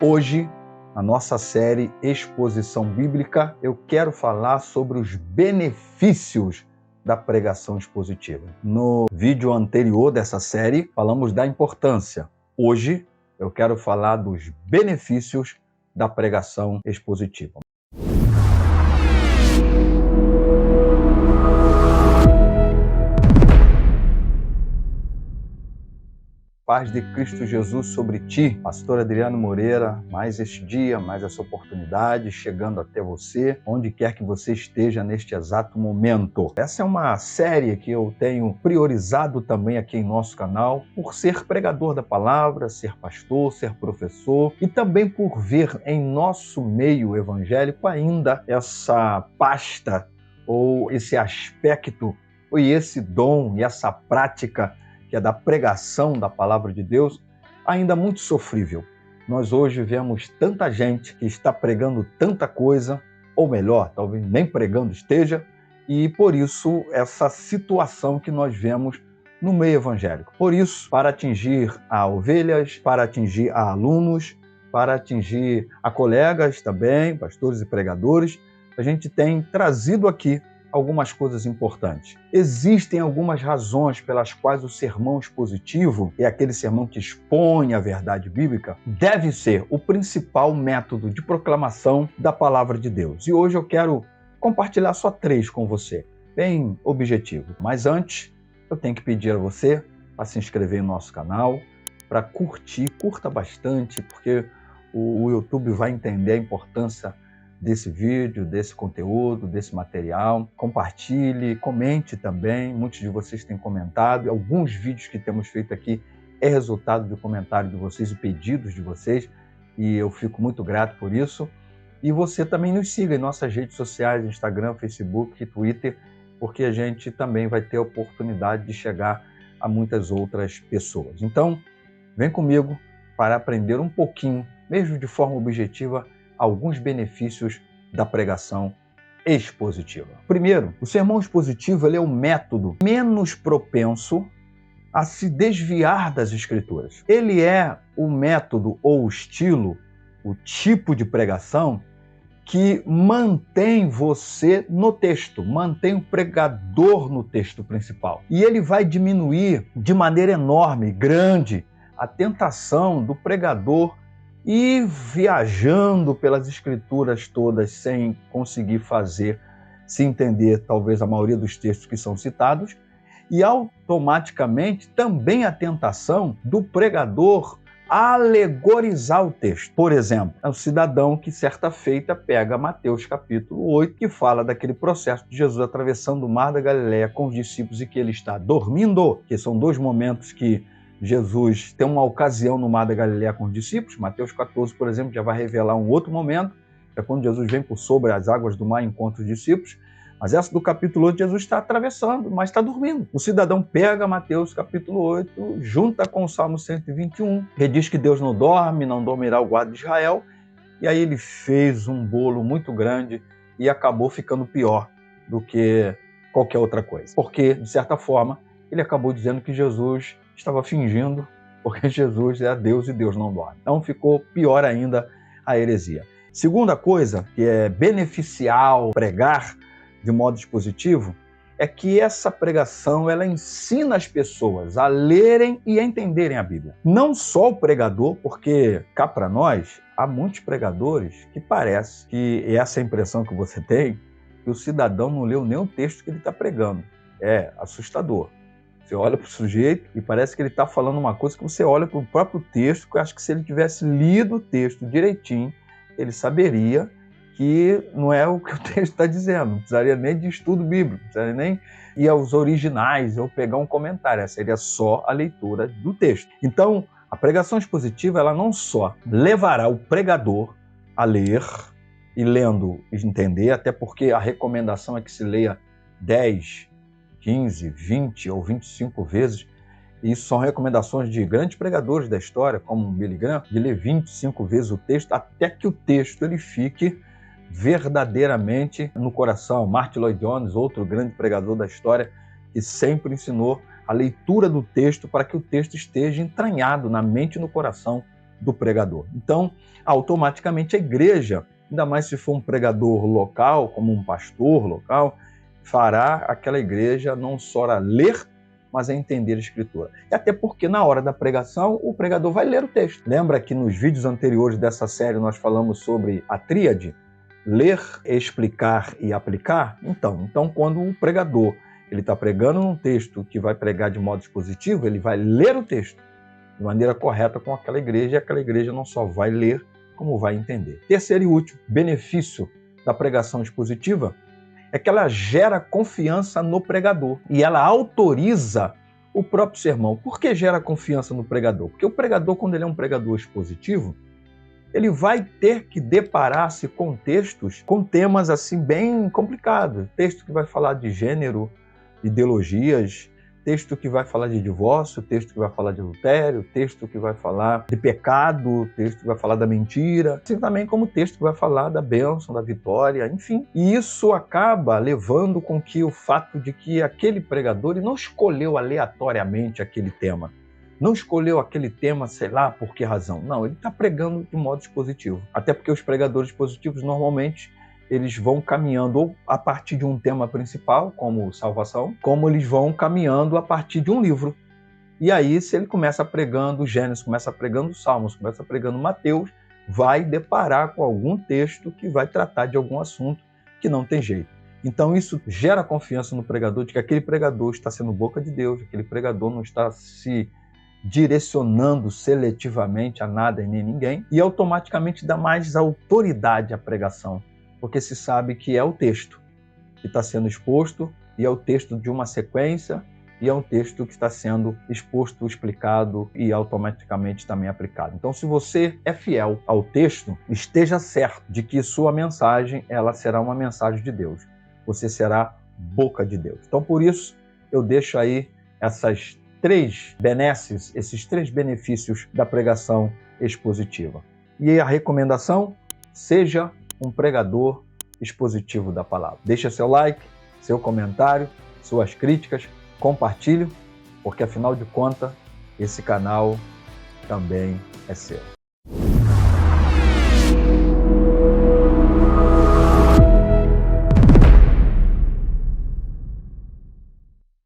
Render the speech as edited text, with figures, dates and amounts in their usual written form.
Hoje, na nossa série Exposição Bíblica, eu quero falar sobre os benefícios da pregação expositiva. No vídeo anterior dessa série, falamos da importância. Hoje, eu quero falar dos benefícios da pregação expositiva. Paz de Cristo Jesus sobre ti, pastor Adriano Moreira, mais este dia, mais essa oportunidade, chegando até você, onde quer que você esteja neste exato momento. Essa é uma série que eu tenho priorizado também aqui em nosso canal, por ser pregador da palavra, ser pastor, ser professor, e também por ver em nosso meio evangélico ainda essa pasta, ou esse aspecto, e esse dom, e essa prática que é da pregação da palavra de Deus, ainda muito sofrível. Nós hoje vemos tanta gente que está pregando tanta coisa, ou melhor, talvez nem pregando esteja, e por isso essa situação que nós vemos no meio evangélico. Por isso, para atingir a ovelhas, para atingir a alunos, para atingir a colegas também, pastores e pregadores, a gente tem trazido aqui algumas coisas importantes. Existem algumas razões pelas quais o sermão expositivo, é aquele sermão que expõe a verdade bíblica, deve ser o principal método de proclamação da palavra de Deus. E hoje eu quero compartilhar só 3 com você, bem objetivo. Mas antes, eu tenho que pedir a você para se inscrever no nosso canal, para curta bastante, porque o YouTube vai entender a importância desse vídeo, desse conteúdo, desse material. Compartilhe, comente também. Muitos de vocês têm comentado. Alguns vídeos que temos feito aqui é resultado do comentário de vocês e pedidos de vocês, e eu fico muito grato por isso. E você também nos siga em nossas redes sociais, Instagram, Facebook, Twitter, porque a gente também vai ter a oportunidade de chegar a muitas outras pessoas. Então, vem comigo para aprender um pouquinho, mesmo de forma objetiva, alguns benefícios da pregação expositiva. Primeiro, o sermão expositivo ele é um método menos propenso a se desviar das Escrituras. Ele é o método ou o estilo, o tipo de pregação que mantém você no texto, mantém o pregador no texto principal. E ele vai diminuir de maneira enorme, grande, a tentação do pregador e viajando pelas escrituras todas sem conseguir se entender talvez a maioria dos textos que são citados, e automaticamente também a tentação do pregador alegorizar o texto. Por exemplo, é um cidadão que certa feita pega Mateus capítulo 8, que fala daquele processo de Jesus atravessando o mar da Galileia com os discípulos e que ele está dormindo, que são 2 momentos que Jesus tem uma ocasião no mar da Galileia com os discípulos. Mateus 14, por exemplo, já vai revelar um outro momento, é quando Jesus vem por sobre as águas do mar e encontra os discípulos. Mas essa do capítulo 8, Jesus está atravessando, mas está dormindo. O cidadão pega Mateus capítulo 8, junta com o Salmo 121, que diz que Deus não dorme, não dormirá o guarda de Israel, e aí ele fez um bolo muito grande e acabou ficando pior do que qualquer outra coisa. Porque, de certa forma, ele acabou dizendo que Jesus estava fingindo, porque Jesus é Deus e Deus não dorme. Então ficou pior ainda a heresia. Segunda coisa que é beneficial pregar de modo expositivo é que essa pregação ela ensina as pessoas a lerem e a entenderem a Bíblia. Não só o pregador, porque cá para nós há muitos pregadores que parece que essa impressão que você tem, que o cidadão não leu nem o texto que ele está pregando. É assustador. Você olha para o sujeito e parece que ele está falando uma coisa que você olha para o próprio texto, que eu acho que se ele tivesse lido o texto direitinho, ele saberia que não é o que o texto está dizendo. Não precisaria nem de estudo bíblico, não precisaria nem ir aos originais ou pegar um comentário. Seria só a leitura do texto. Então, a pregação expositiva ela não só levará o pregador a ler e lendo entender, até porque a recomendação é que se leia 10, 15, 20 ou 25 vezes. Isso são recomendações de grandes pregadores da história, como Billy Graham, de ler 25 vezes o texto, até que o texto ele fique verdadeiramente no coração. Martyn Lloyd-Jones, outro grande pregador da história, que sempre ensinou a leitura do texto para que o texto esteja entranhado na mente e no coração do pregador. Então, automaticamente a igreja, ainda mais se for um pregador local, como um pastor local, fará aquela igreja não só a ler, mas a entender a Escritura. E até porque na hora da pregação, o pregador vai ler o texto. Lembra que nos vídeos anteriores dessa série nós falamos sobre a tríade? Ler, explicar e aplicar? Então quando o pregador ele está pregando um texto que vai pregar de modo expositivo, ele vai ler o texto de maneira correta com aquela igreja, e aquela igreja não só vai ler, como vai entender. Terceiro e último benefício da pregação expositiva é que ela gera confiança no pregador e ela autoriza o próprio sermão. Por que gera confiança no pregador? Porque o pregador, quando ele é um pregador expositivo, ele vai ter que deparar-se com textos, com temas assim bem complicados. Texto que vai falar de gênero, ideologias, texto que vai falar de divórcio, texto que vai falar de adultério, texto que vai falar de pecado, texto que vai falar da mentira, assim também como texto que vai falar da bênção, da vitória, enfim. E isso acaba levando com que o fato de que aquele pregador ele não escolheu aleatoriamente aquele tema, não escolheu aquele tema, sei lá por que razão. Não, ele está pregando de modo expositivo. Até porque os pregadores expositivos normalmente eles vão caminhando ou a partir de um tema principal, como salvação, como eles vão caminhando a partir de um livro. E aí, se ele começa pregando Gênesis, começa pregando Salmos, começa pregando Mateus, vai deparar com algum texto que vai tratar de algum assunto que não tem jeito. Então, isso gera confiança no pregador de que aquele pregador está sendo boca de Deus, aquele pregador não está se direcionando seletivamente a nada e nem ninguém, e automaticamente dá mais autoridade à pregação, porque se sabe que é o texto que está sendo exposto, e é o texto de uma sequência, e é um texto que está sendo exposto, explicado e automaticamente também aplicado. Então, se você é fiel ao texto, esteja certo de que sua mensagem ela será uma mensagem de Deus. Você será boca de Deus. Então, por isso, eu deixo aí essas três benesses, esses três benefícios da pregação expositiva. E a recomendação, seja um pregador expositivo da palavra. Deixa seu like, seu comentário, suas críticas, compartilhe, porque afinal de contas, esse canal também é seu.